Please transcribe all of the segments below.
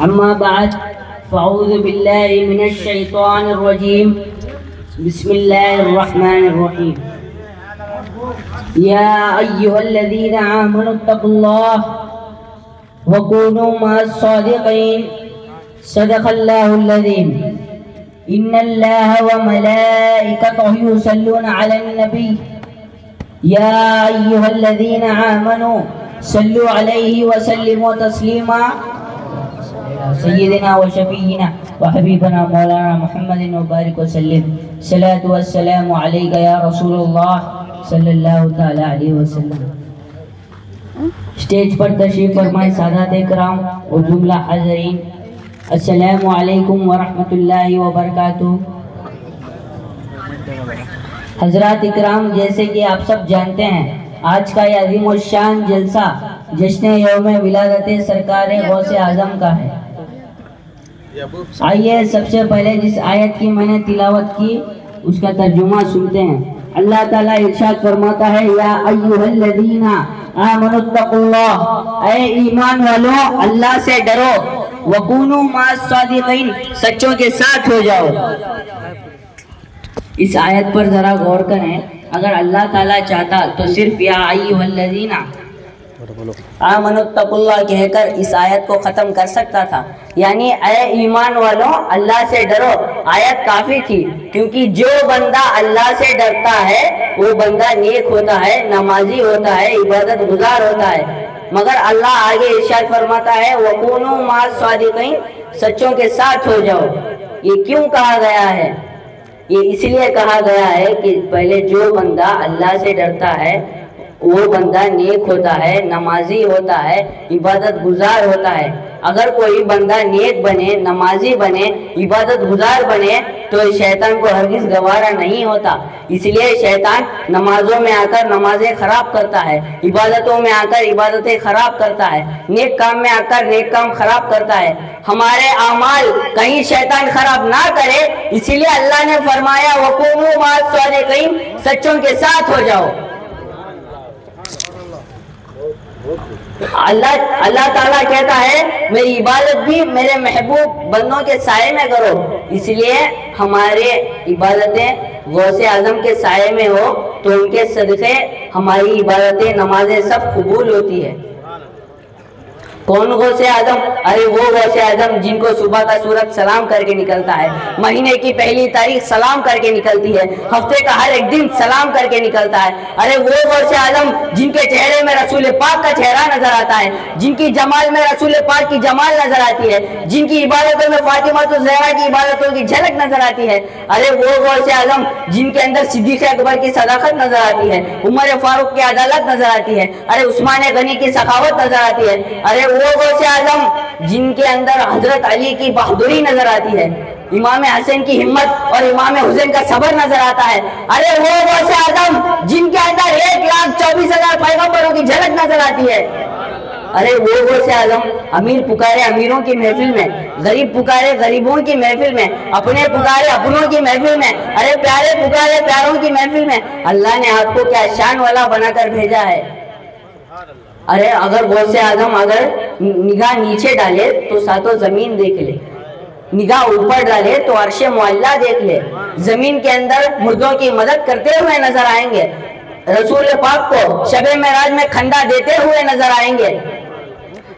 أما بعد فأعوذ بالله من الشيطان الرجيم بسم الله الرحمن الرحيم يا أيها الذين آمنوا اتقوا الله وكونوا مع الصادقين صدق الله العظيم إن الله وملائكته يصلون على النبي يا أيها الذين آمنوا صلوا عليه وسلموا تسليما سيدنا وشفينا وحبيبنا مولانا محمد وبارك وسلم صلاة والسلام عليك يا رسول الله صلی اللہ تعالی علیہ وسلم. اسٹیج پر تشریف فرمائے سادات اکرام اور جملہ حاضرین، السلام علیکم ورحمۃ اللہ وبرکاتہ. حضرات اکرام، جیسے کہ آپ سب جانتے ہیں آج کا یہ عظیم الشان جلسہ جشن یوم ولادت سرکار غوث اعظم کا ہے. آئیے سب سے پہلے جس آیت کی میں نے تلاوت کی اس کا ترجمہ سنتے ہیں. اللہ تعالیٰ ارشاد فرماتا ہے یا ایھا الذین آمنوا اتقوا اللہ، اے ایمان والو اللہ سے ڈرو، وکونوا مع الصادقین، سچوں کے ساتھ ہو جاؤ. اس آیت پر ذرا غور کریں. اگر اللہ تعالیٰ چاہتا تو صرف یا ایھا الذین آمنوا اتقوا اللہ کہہ کر اس آیت کو ختم کر سکتا تھا، یعنی اے ایمان والوں اللہ سے ڈرو آیت کافی تھی، کیونکہ جو بندہ اللہ سے ڈرتا ہے وہ بندہ نیک ہوتا ہے، نمازی ہوتا ہے، عبادت گزار ہوتا ہے. مگر اللہ آگے ارشاد فرماتا ہے وَكُونُوا مَعَ الصَّادِقِينَ، سچوں کے ساتھ ہو جاؤ. یہ کیوں کہا گیا ہے؟ یہ اس لیے کہا گیا ہے کہ پہلے جو بندہ اللہ سے ڈرتا ہے وہ بندہ نیک ہوتا ہے، نمازی ہوتا ہے، عبادت گزار ہوتا ہے. اگر کوئی بندہ نیک بنے، نمازی بنے، عبادت گزار بنے تو شیطان کو ہرگز گوارا نہیں ہوتا. اس لیے شیطان نمازوں میں آ کر نمازیں خراب کرتا ہے، عبادتوں میں آ کر عبادتیں خراب کرتا ہے، نیک کام میں آ کر نیک کام خراب کرتا ہے. ہمارے اعمال کہیں شیطان خراب نہ کرے، اسی لیے اللہ نے فرمایا وَقُومُوا مَعَ الصَّادِقِينَ، سچوں کے ساتھ ہو جاؤ. اللہ تعالیٰ کہتا ہے میری عبادت بھی میرے محبوب بندوں کے سائے میں کرو. اس لیے ہمارے عبادتیں غوث اعظم کے سائے میں ہو تو ان کے صدقے ہماری عبادتیں نمازیں سب قبول ہوتی ہے. کون غوث اعظم؟ ارے وہ غوث اعظم جن کو صبح کا سورج سلام کر کے نکلتا ہے، مہینے کی پہلی تاریخ سلام کر کے نکلتی ہے، ہفتے کا ہر ایک دن سلام کر کے نکلتا ہے. ارے وہ غوث اعظم جن کے چہرے میں رسول پاک کا چہرہ نظر آتا ہے، جن کی جمال میں رسول پاک کی جمال نظر آتی ہے، جن کی عبادتوں میں فاطمہ الزہرا کی عبادتوں کی جھلک نظر آتی ہے. ارے وہ غوث اعظم جن کے اندر صدیق اکبر کی صداقت نظر آتی ہے، عمر فاروق کی عدالت نظر آتی ہے، ارے عثمان غنی کی سخاوت نظر آتی ہے. ارے وہ غوث اعظم جن کے اندر حضرت علی کی بہادری نظر آتی ہے، امام حسین کی ہمت اور امام حسین کا صبر نظر آتا ہے. ارے وہ غوث اعظم جن کے اندر 1,24,000 پیغمبروں کی جھلک نظر آتی ہے. ارے وہ غوث اعظم امیر پکارے امیروں کی محفل میں، غریب پکارے غریبوں کی محفل میں، اپنے پکارے اپنوں کی محفل میں، ارے پیارے پکارے پیاروں کی محفل میں. اللہ نے آپ کو کیا شان والا بنا کر بھیجا ہے. ارے اگر غوث اعظم اگر نگاہ نیچے ڈالے تو ساتوں زمین دیکھ لے، نگاہ اوپر ڈالے تو عرش معلیٰ دیکھ لے، زمین کے اندر مردوں کی مدد کرتے ہوئے نظر آئیں گے، رسول پاک کو شب معراج میں کھنڈا دیتے ہوئے نظر آئیں گے.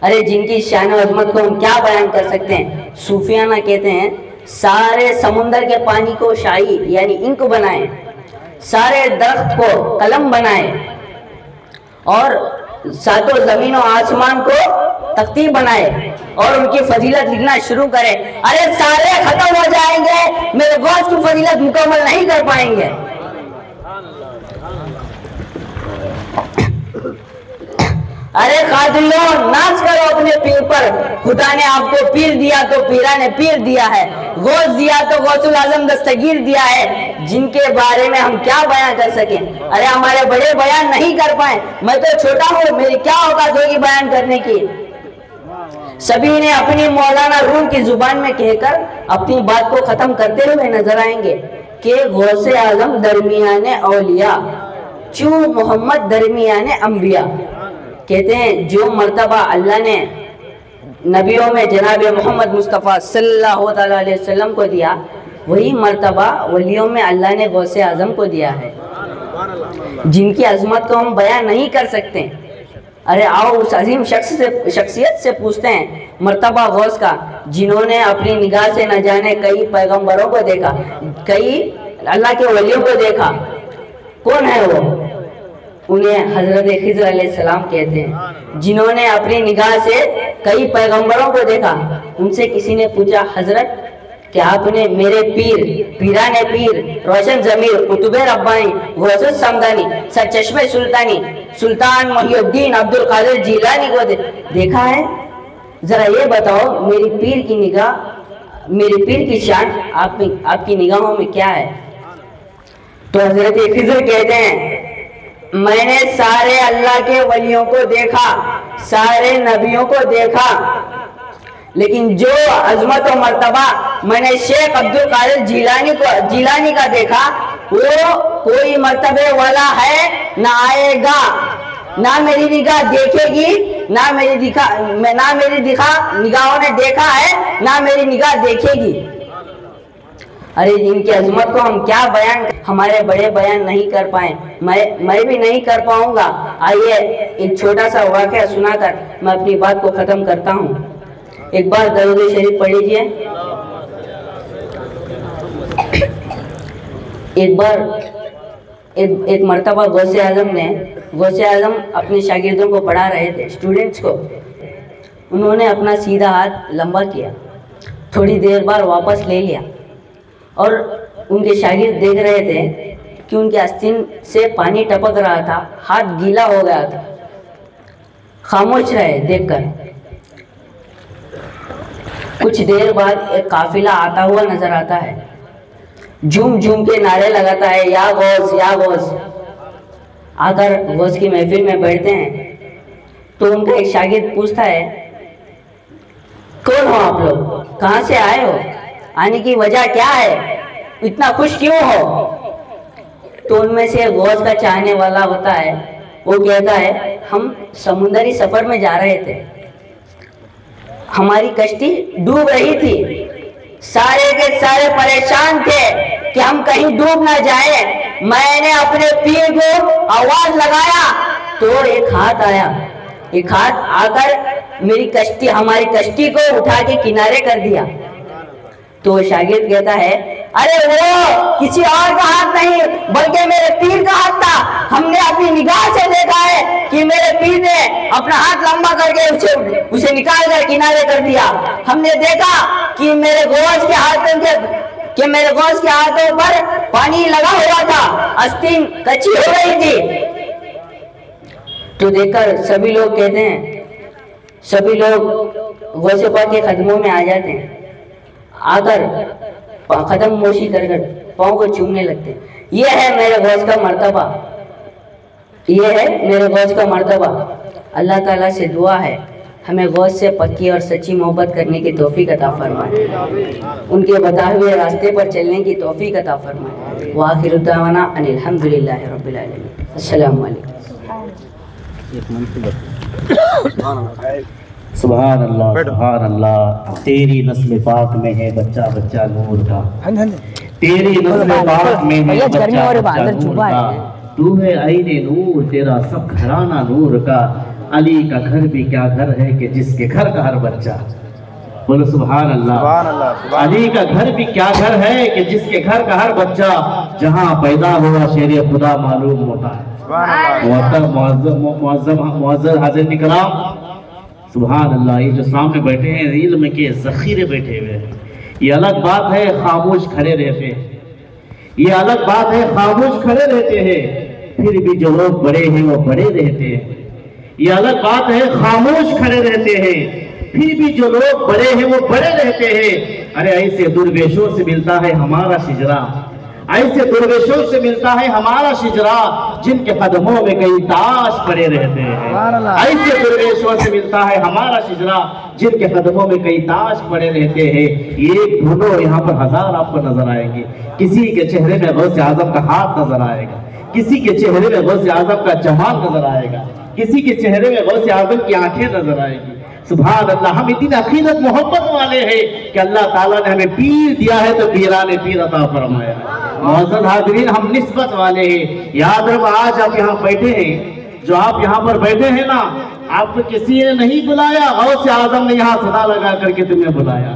ارے جن کی شان و عظمت کو ہم کیا بیان کر سکتے ہیں. صوفیانہ کہتے ہیں سارے سمندر کے پانی کو شاہی یعنی انک بنائیں، سارے درخت کو قلم بنائیں اور ساتوں زمین و آسمان کو تختی بنائے اور ان کی فضیلت لکھنا شروع کرے. ارے سارے ختم ہو جائیں گے، میرے غوث کی فضیلت مکمل نہیں کر پائیں گے. ارے قادریوں ناز کرو اپنے پیر پر، خدا نے آپ کو پیر دیا تو پیران پیر دیا ہے، غوث دیا تو غوث العظم دستگیر دیا ہے، جن کے بارے میں ہم کیا بیان کر سکیں. ارے ہمارے بڑے بیان نہیں کر پائیں، میں تو چھوٹا ہوں، میری کیا اوقات ہوگی بیان کرنے کی. سبھی نے اپنی مولانا روم کی زبان میں کہہ کر اپنی بات کو ختم کرتے ہوئے نظر آئیں گے کہ غوث اعظم درمیان اولیاء چوں محمد درمیان انبیاء. کہتے ہیں جو مرتبہ اللہ نے नबियों में जनाब मोहम्मद मुस्तफ़ा सल्लल्लाहु अलैहि वसल्लम को दिया, वही मर्तबा वलियों में अल्लाह ने गौसे आज़म को दिया है, जिनकी अजमत को हम बयान नहीं कर सकते। अरे आओ उस अजीम शख्सियत से पूछते हैं मर्तबा गौस का, जिन्होंने अपनी निगाह से न जाने कई पैगंबरों को देखा, कई अल्लाह के वलियों को देखा। कौन है वो? उन्हें हजरत खिज़र अलैहिस्सलाम कहते हैं, जिन्होंने अपनी निगाह से कई पैगंबरों को देखा। उनसे किसी ने पूछा, हजरत क्या आपने मेरे पीर, पीराने पीर, रोशन जमीर, कुतुबे रब्बानी, गौसे समदानी, सरचश्मे सुल्तानी, सुल्तान मुहिउद्दीन अब्दुल कादिर जिलानी को देखा है? जरा ये बताओ मेरी पीर की निगाह, मेरी पीर की शान आपकी निगाहों में क्या है? तो हजरत खिज़र कहते हैं, मैंने सारे अल्लाह के वलियों को देखा, सारे नबियों को देखा, लेकिन जो अजमत और मर्तबा मैंने शेख अब्दुल कादिर जिलानी का देखा, वो कोई मर्तबे वाला है ना आएगा, ना मेरी निगाह देखेगी, ना मेरी निगाहों ने देखा है, ना मेरी निगाह देखेगी। अरे इनकी अजमत को हम क्या बयान, हमारे बड़े बयान नहीं कर पाए, मैं भी नहीं कर पाऊंगा। आइए एक छोटा सा वाक़या सुनाकर मैं अपनी बात को ख़त्म करता हूँ। एक बार दरूद शरीफ पढ़ लीजिए। एक मर्तबा गौसे आज़म अपने शागिर्दों को पढ़ा रहे थे, स्टूडेंट्स को। उन्होंने अपना सीधा हाथ लंबा किया, थोड़ी देर बाद वापस ले लिया, और उनके शागिर्द देख रहे थे कि उनके आस्तीन से पानी टपक रहा था, हाथ गीला हो गया था। खामोश रहे देखकर। कुछ देर बाद एक काफिला आता हुआ नजर आता है, झूम झूम के नारे लगाता है, या गौस या गौस। आकर गौस की महफिल में बैठते हैं तो उनका एक शागिर्द पूछता है, कौन हो आप लोग, कहाँ से आए हो, आने की वजह क्या है, इतना खुश क्यों हो? तो उनमें से गौस का चाहने वाला होता है, वो कहता है, हम समुद्री सफर में जा रहे थे, हमारी कश्ती डूब रही थी, सारे के सारे परेशान थे कि हम कहीं डूब ना जाए। मैंने अपने पीर को आवाज लगाया तो एक हाथ आया, एक हाथ आकर हमारी कश्ती को उठा के किनारे कर दिया। तो शागिर्द कहता है, अरे वो किसी और का हाथ नहीं बल्कि मेरे पीर का हाथ था। हमने अपनी निगाह से देखा है कि मेरे पीर ने अपना हाथ लंबा करके उसे निकाल कर किनारे कर दिया। हमने देखा कि मेरे गौस के हाथों पर पानी लगा हुआ था, आस्तीन कच्ची हो रही थी। तो देखकर सभी लोग कहते हैं, सभी लोग गौसे पाक के कदमों में आ जाते हैं, आकर कदम मोशी कर पाँव को चूमने लगते। ये है मेरे गौस का मर्तबा, ये है मेरे गौस का मर्तबा। अल्लाह ताला से दुआ है हमें गौस से पक्की और सच्ची मोहब्बत करने की तौफीक अता फरमाए, उनके बताए हुए रास्ते पर चलने की तौफीक अता फरमाए। व आखिरु दावाना अनिल हम्दुलिल्लाहि रब्बिल आलमीन। अस्सलामु अलैकुम। सुभान अल्लाह, तेरी नस्ल पाक में है बच्चा बच्चा नूर का, तेरी नस्ल पाक में है बच्चा बच्चा नूर का, तू है आईने नूर, तेरा सब घराना नूर का। अली का घर भी क्या घर है कि जिसके घर का हर बच्चा, बोलो सुभान अल्लाह। अली का घर भी क्या घर है कि जिसके घर का हर बच्चा जहाँ पैदा हुआ शेर खुदा मालूम होता है। मुअज़्ज़ज़ हाज़िरीन इकराम, सुभान अल्लाह। ये जो सामने बैठे हैं इल्म के ज़ख़ीरे बैठे हुए हैं। ये अलग बात है खामोश खड़े रहते हैं, ये अलग बात है खामोश खड़े रहते हैं, फिर भी जो लोग बड़े हैं वो बड़े रहते हैं। ये अलग बात है खामोश खड़े रहते हैं, फिर भी जो लोग बड़े हैं वो बड़े रहते हैं। अरे ऐसे दुर्वेशों से मिलता है हमारा शिजरा, ऐसे दुर्वेशों से मिलता है हमारा शिजरा, जिनके कदमों में कई ताश पड़े रहते हैं। ऐसे दुर्वेशों से मिलता है हमारा शिजरा, जिनके कदमों में कई ताश पड़े रहते हैं। एक ढूंढो यहाँ पर हजार आपको नजर आएंगे, किसी के चेहरे में गौसे आजम का हाथ नजर आएगा, किसी के चेहरे में गौसे आजम का जमाल नजर आएगा, किसी के चेहरे में गौसे आजम की आंखें नजर आएगी। सुभान अल्लाह, हम इतनी अकीदत मोहब्बत वाले हैं कि अल्लाह ताला ने हमें पीर दिया है तो पीराने पीर अता फरमाया। मौजूद हाज़रीन, हम निस्बत वाले हैं। याद रखो, आज आप यहाँ बैठे हैं, जो आप यहाँ पर बैठे हैं ना, आपको किसी ने नहीं बुलाया, गौसे आज़म ने यहाँ सदा लगा करके तुम्हें बुलाया।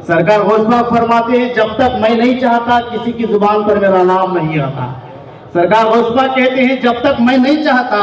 सरकार गौस पाक फरमाते हैं, जब तक मैं नहीं चाहता किसी की जुबान पर मेरा नाम नहीं आता। सरकार गौस पाक कहते हैं, जब तक मैं नहीं चाहता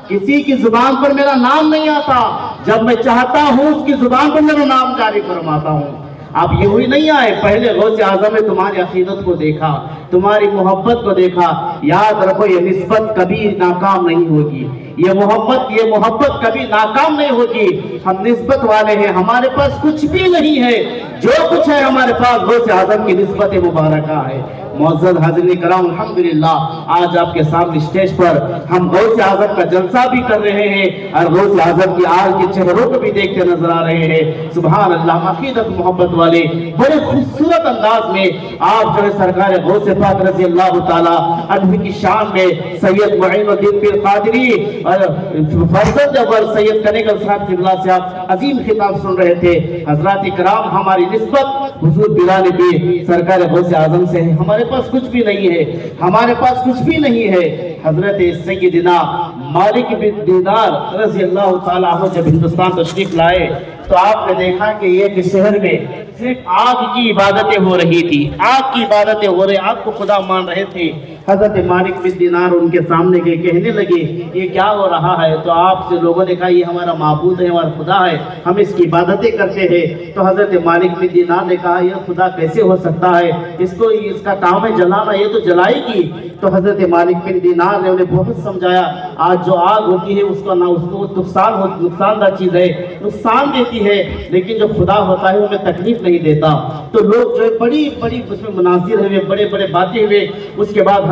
किसी की जुबान पर मेरा नाम नहीं आता, जब मैं चाहता हूँ उसकी जुबान पर मेरा नाम जारी फरमाता हूँ। आप ये हुई नहीं आए, पहले गौसे आज़म ने तुम्हारी अकीदत को देखा, तुम्हारी मोहब्बत को देखा। याद रखो, ये निस्बत कभी नाकाम नहीं होगी, ये मोहब्बत कभी नाकाम नहीं होगी। हम निस्बत वाले हैं, हमारे पास कुछ भी नहीं है, जो कुछ है हमारे पास गौसे आज़म की निस्बत मुबारका है। मौजूद हाज़रीन कराम, अल्हम्दुलिल्लाह आज आपके सामने स्टेज पर हम गौसे आज़म का जलसा भी कर रहे हैं और गौसे आज़म की आज के चेहरों को भी देखते नजर आ रहे हैं। सुभान अल्लाह, अकीदत मोहब्बत वाले बड़े खूबसूरत अंदाज में आप जो है सरकार गौसे पाक रज़ी अल्लाह ताला अन्हु की शान में सैयद मुईनुद्दीन पीर क़ादरी और फर्जंद अव्वल सैयद कनेगल साहब क़िबला से आप अजीम खिताब सुन रहे थे। हज़रात इकराम, हमारी निस्बत हुज़ूर बिलाल पीर सरकार गौसे आज़म से है। हमारे पास कुछ भी नहीं है, हमारे पास कुछ भी नहीं है। हजरत सैयदना मालिक बिन दीनार रज़ी अल्लाह ताला अन्हु जब हिंदुस्तान तशरीफ लाए तो आपने देखा कि एक शहर में सिर्फ आग की इबादतें हो रही थी, आग की इबादतें हो रही, आग को खुदा मान रहे थे। हजरत मालिक बिन दीनार उनके सामने के कहने लगे, ये क्या हो रहा है? तो आपसे लोगों ने कहा, ये हमारा माबूद है, हमारा खुदा है, हम इसकी इबादतें करते हैं। तो हजरत मालिक बिन दीनार ने कहा, यह खुदा कैसे हो सकता है? इसका काम है जलाना, ये तो जलाएगी। तो हजरत मालिक बिन दीनार ने उन्हें बहुत समझाया, आज जो आग होती है उसको नुकसानदार चीज़ है, नुकसान देती है, लेकिन जो खुदा होता है हमें तकलीफ नहीं देता। तो लोग जो है बड़ी बड़ी उसमें मुनासिर हुए, बड़े बड़े बातें हुए। उसके बाद